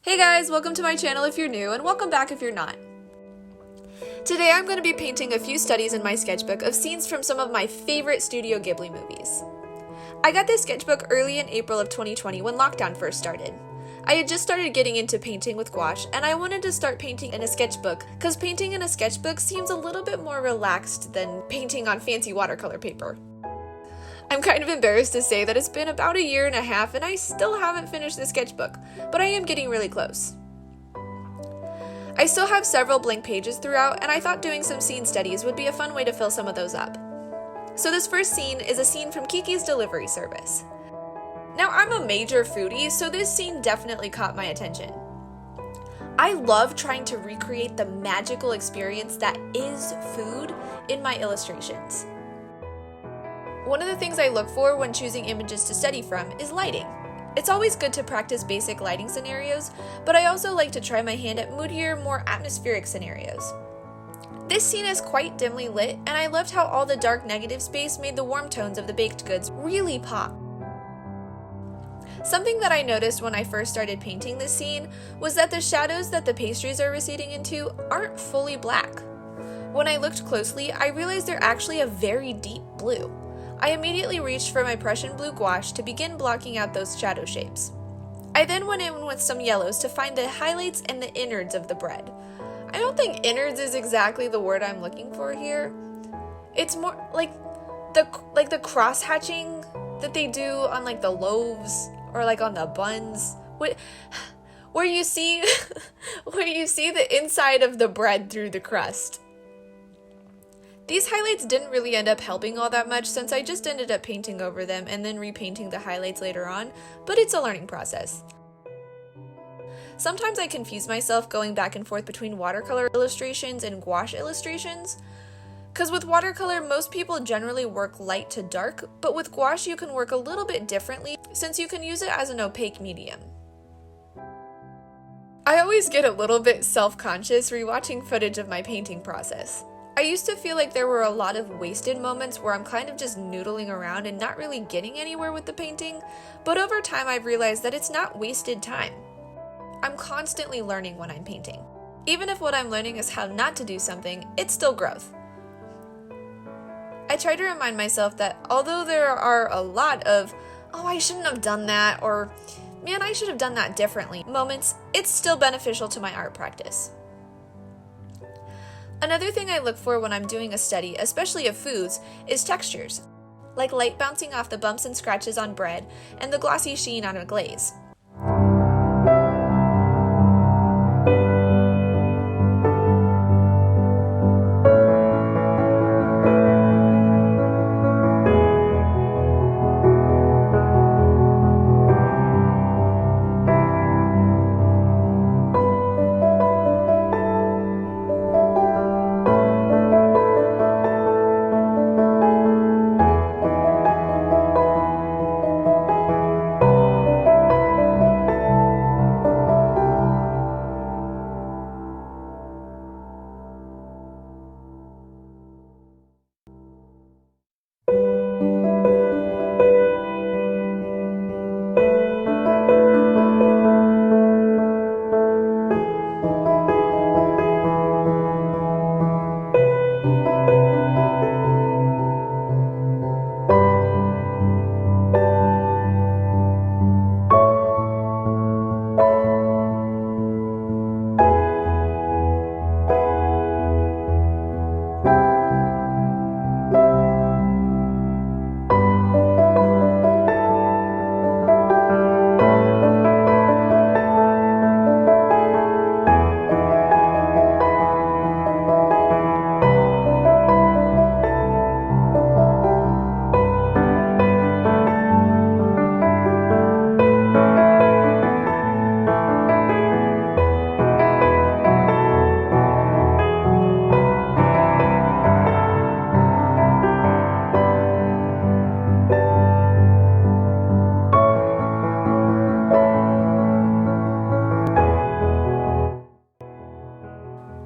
Hey guys, welcome to my channel if you're new, and welcome back if you're not. Today I'm going to be painting a few studies in my sketchbook of scenes from some of my favorite Studio Ghibli movies. I got this sketchbook early in April of 2020 when lockdown first started. I had just started getting into painting with gouache, and I wanted to start painting in a sketchbook because painting in a sketchbook seems a little bit more relaxed than painting on fancy watercolor paper. I'm kind of embarrassed to say that it's been about a year and a half and I still haven't finished the sketchbook, but I am getting really close. I still have several blank pages throughout, and I thought doing some scene studies would be a fun way to fill some of those up. So this first scene is a scene from Kiki's delivery service. Now I'm a major foodie, so this scene definitely caught my attention. I love trying to recreate the magical experience that is food in my illustrations. One of the things I look for when choosing images to study from is lighting. It's always good to practice basic lighting scenarios, but I also like to try my hand at moodier, more atmospheric scenarios. This scene is quite dimly lit, and I loved how all the dark negative space made the warm tones of the baked goods really pop. Something that I noticed when I first started painting this scene was that the shadows that the pastries are receding into aren't fully black. When I looked closely, I realized they're actually a very deep blue. I immediately reached for my Prussian blue gouache to begin blocking out those shadow shapes. I then went in with some yellows to find the highlights and the innards of the bread. I don't think innards is exactly the word I'm looking for here. It's more like the cross-hatching that they do on like the loaves or like on the buns, where you see the inside of the bread through the crust. These highlights didn't really end up helping all that much since I just ended up painting over them and then repainting the highlights later on, but it's a learning process. Sometimes I confuse myself going back and forth between watercolor illustrations and gouache illustrations, because with watercolor most people generally work light to dark, but with gouache you can work a little bit differently since you can use it as an opaque medium. I always get a little bit self-conscious rewatching footage of my painting process. I used to feel like there were a lot of wasted moments where I'm kind of just noodling around and not really getting anywhere with the painting, but over time I've realized that it's not wasted time. I'm constantly learning when I'm painting. Even if what I'm learning is how not to do something, it's still growth. I try to remind myself that although there are a lot of, oh, I shouldn't have done that, or man, I should have done that differently moments, it's still beneficial to my art practice. Another thing I look for when I'm doing a study, especially of foods, is textures, like light bouncing off the bumps and scratches on bread and the glossy sheen on a glaze.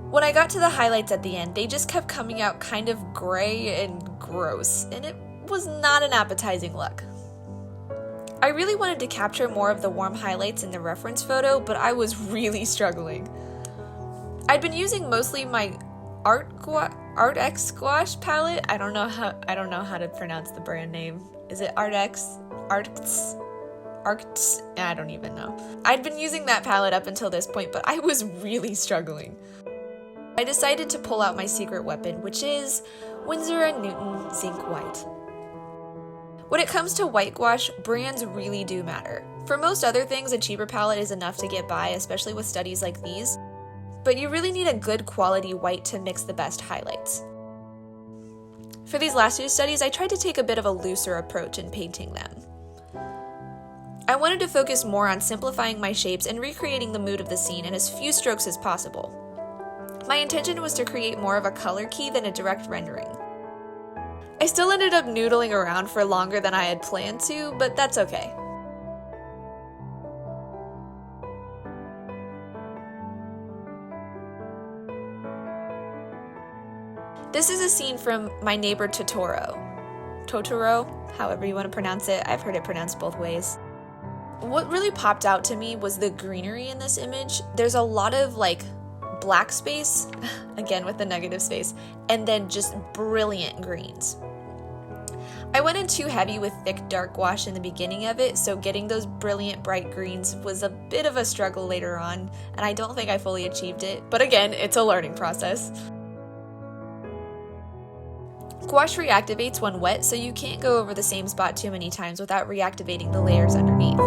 When I got to the highlights at the end, they just kept coming out kind of gray and gross, and it was not an appetizing look. I really wanted to capture more of the warm highlights in the reference photo, but I was really struggling. I'd been using mostly my ArtX gouache palette. I don't know how to pronounce the brand name. Is it ArtX? I don't even know. I'd been using that palette up until this point, but I was really struggling. I decided to pull out my secret weapon, which is Winsor & Newton Zinc White. When it comes to white gouache, brands really do matter. For most other things, a cheaper palette is enough to get by, especially with studies like these, but you really need a good quality white to mix the best highlights. For these last two studies, I tried to take a bit of a looser approach in painting them. I wanted to focus more on simplifying my shapes and recreating the mood of the scene in as few strokes as possible. My intention was to create more of a color key than a direct rendering. I still ended up noodling around for longer than I had planned to, but that's okay. This is a scene from My Neighbor Totoro. Totoro, however you want to pronounce it. I've heard it pronounced both ways. What really popped out to me was the greenery in this image. There's a lot of black space, again with the negative space, and then just brilliant greens. I went in too heavy with thick dark gouache in the beginning of it, so getting those brilliant bright greens was a bit of a struggle later on, and I don't think I fully achieved it, but again, it's a learning process. Gouache reactivates when wet, so you can't go over the same spot too many times without reactivating the layers underneath.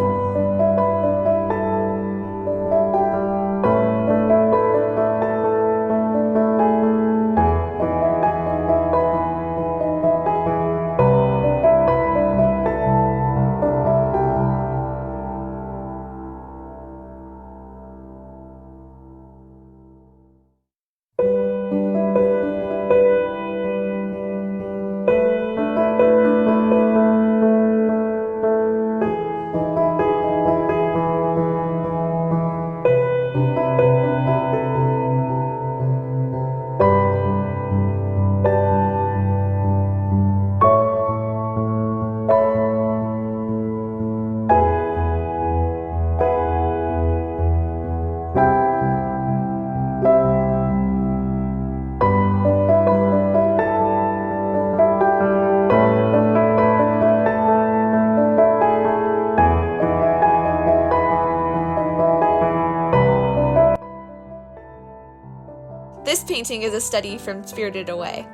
This painting is a study from Spirited Away.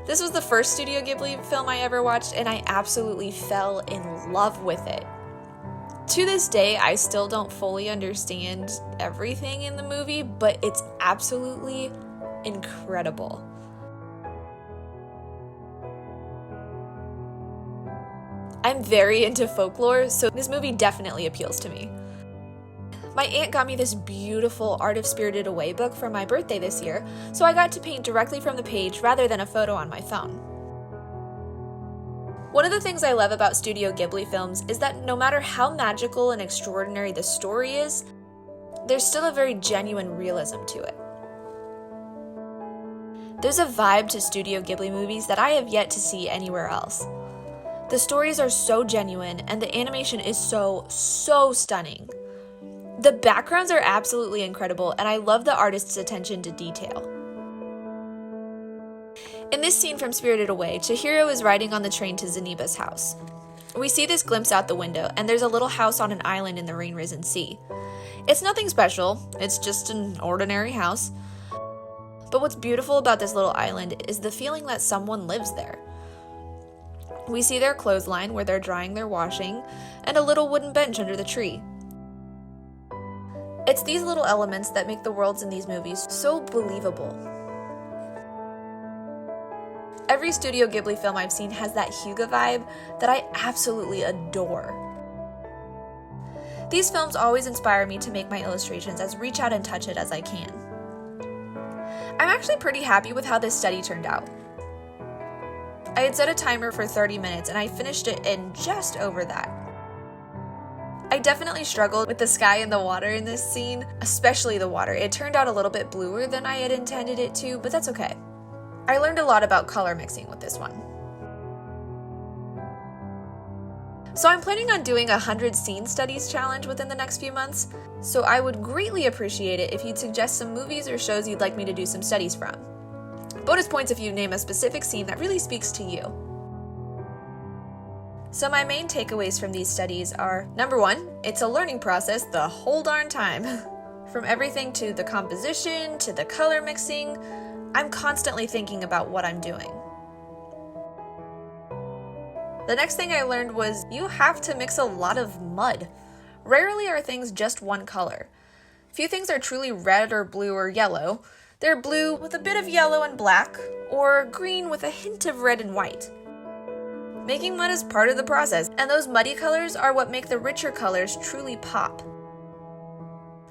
This was the first Studio Ghibli film I ever watched, and I absolutely fell in love with it. To this day, I still don't fully understand everything in the movie, but it's absolutely incredible. I'm very into folklore, so this movie definitely appeals to me. My aunt got me this beautiful Art of Spirited Away book for my birthday this year, so I got to paint directly from the page rather than a photo on my phone. One of the things I love about Studio Ghibli films is that no matter how magical and extraordinary the story is, there's still a very genuine realism to it. There's a vibe to Studio Ghibli movies that I have yet to see anywhere else. The stories are so genuine, and the animation is so stunning. The backgrounds are absolutely incredible, and I love the artist's attention to detail. In this scene from Spirited Away, Chihiro is riding on the train to Zeniba's house. We see this glimpse out the window, and there's a little house on an island in the rain-risen sea. It's nothing special, it's just an ordinary house. But what's beautiful about this little island is the feeling that someone lives there. We see their clothesline where they're drying their washing, and a little wooden bench under the tree. It's these little elements that make the worlds in these movies so believable. Every Studio Ghibli film I've seen has that Hyuga vibe that I absolutely adore. These films always inspire me to make my illustrations as reach out and touch it as I can. I'm actually pretty happy with how this study turned out. I had set a timer for 30 minutes and I finished it in just over that. I definitely struggled with the sky and the water in this scene, especially the water. It turned out a little bit bluer than I had intended it to, but that's okay. I learned a lot about color mixing with this one. So I'm planning on doing a 100 scene studies challenge within the next few months, so I would greatly appreciate it if you'd suggest some movies or shows you'd like me to do some studies from. Bonus points if you name a specific scene that really speaks to you. So my main takeaways from these studies are, number one, it's a learning process the whole darn time. From everything to the composition, to the color mixing, I'm constantly thinking about what I'm doing. The next thing I learned was you have to mix a lot of mud. Rarely are things just one color. Few things are truly red or blue or yellow. They're blue with a bit of yellow and black, or green with a hint of red and white. Making mud is part of the process, and those muddy colors are what make the richer colors truly pop.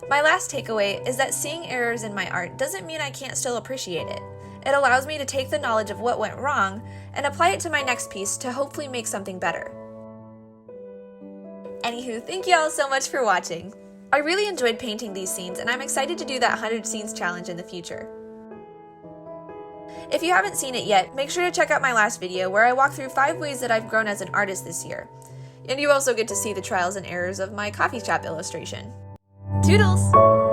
My last takeaway is that seeing errors in my art doesn't mean I can't still appreciate it. It allows me to take the knowledge of what went wrong and apply it to my next piece to hopefully make something better. Anywho, thank you all so much for watching. I really enjoyed painting these scenes, and I'm excited to do that 100 scenes challenge in the future. If you haven't seen it yet, make sure to check out my last video where I walk through 5 ways that I've grown as an artist this year. And you also get to see the trials and errors of my coffee shop illustration. Toodles!